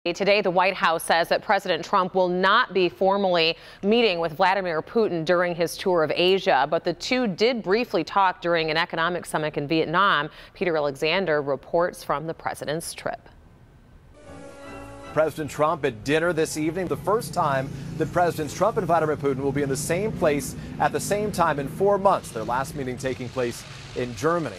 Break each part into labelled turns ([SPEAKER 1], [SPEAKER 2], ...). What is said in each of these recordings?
[SPEAKER 1] Today, the White House says that President Trump will not be formally meeting with Vladimir Putin during his tour of Asia, but the two did briefly talk during an economic summit in Vietnam. Peter Alexander reports from the president's trip.
[SPEAKER 2] President Trump at dinner this evening, the first time that Presidents Trump and Vladimir Putin will be in the same place at the same time in 4 months, their last meeting taking place in Germany.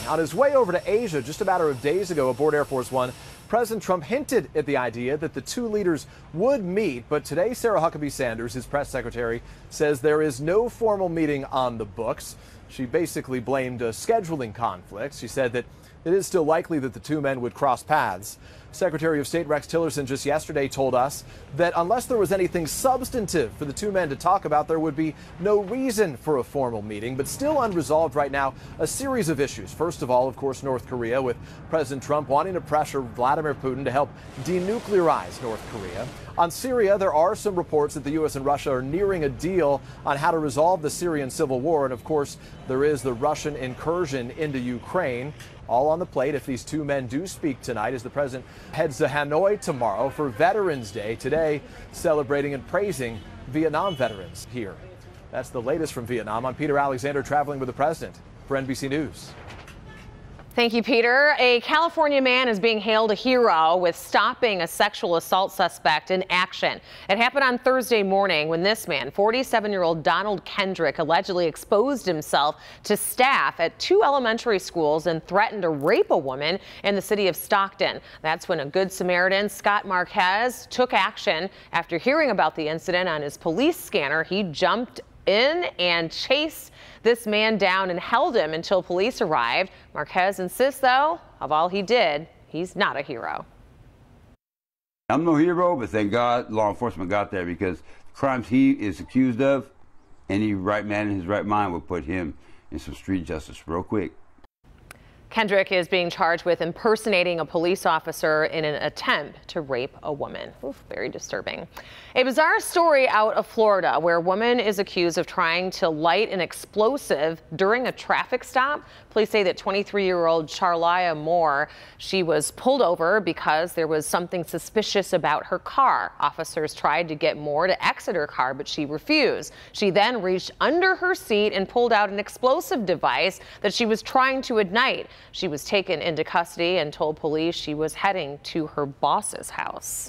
[SPEAKER 2] On his way over to Asia just a matter of days ago aboard Air Force One, President Trump hinted at the idea that the two leaders would meet, but today Sarah Huckabee Sanders, his press secretary, says there is no formal meeting on the books. She basically blamed a scheduling conflict. She said that it is still likely that the two men would cross paths. Secretary of State Rex Tillerson just yesterday told us that unless there was anything substantive for the two men to talk about, there would be no reason for a formal meeting. But still unresolved right now, a series of issues. First of all, of course, North Korea, with President Trump wanting to pressure Vladimir Putin to help denuclearize North Korea. On Syria, there are some reports that the U.S. and Russia are nearing a deal on how to resolve the Syrian civil war. And of course, there is the Russian incursion into Ukraine. All on the plate if these two men do speak tonight as the president heads to Hanoi tomorrow for Veterans Day. Today, celebrating and praising Vietnam veterans here. That's the latest from Vietnam. I'm Peter Alexander, traveling with the president for NBC News.
[SPEAKER 1] Thank you, Peter. A California man is being hailed a hero with stopping a sexual assault suspect in action. It happened on Thursday morning when this man, 47-year-old Donald Kendrick, allegedly exposed himself to staff at two elementary schools and threatened to rape a woman in the city of Stockton. That's when a Good Samaritan, Scott Marquez, took action. After hearing about the incident on his police scanner, he jumped in and chased this man down and held him until police arrived. Marquez insists, though, of all he did, he's not a hero.
[SPEAKER 3] I'm no hero, but thank God law enforcement got there, because the crimes he is accused of, any right man in his right mind would put him in some street justice real quick.
[SPEAKER 1] Kendrick is being charged with impersonating a police officer in an attempt to rape a woman. Oof, very disturbing. A bizarre story out of Florida where a woman is accused of trying to light an explosive during a traffic stop. Police say that 23-year-old Charlia Moore, she was pulled over because there was something suspicious about her car. Officers tried to get Moore to exit her car, but she refused. She then reached under her seat and pulled out an explosive device that she was trying to ignite. She was taken into custody and told police she was heading to her boss's house.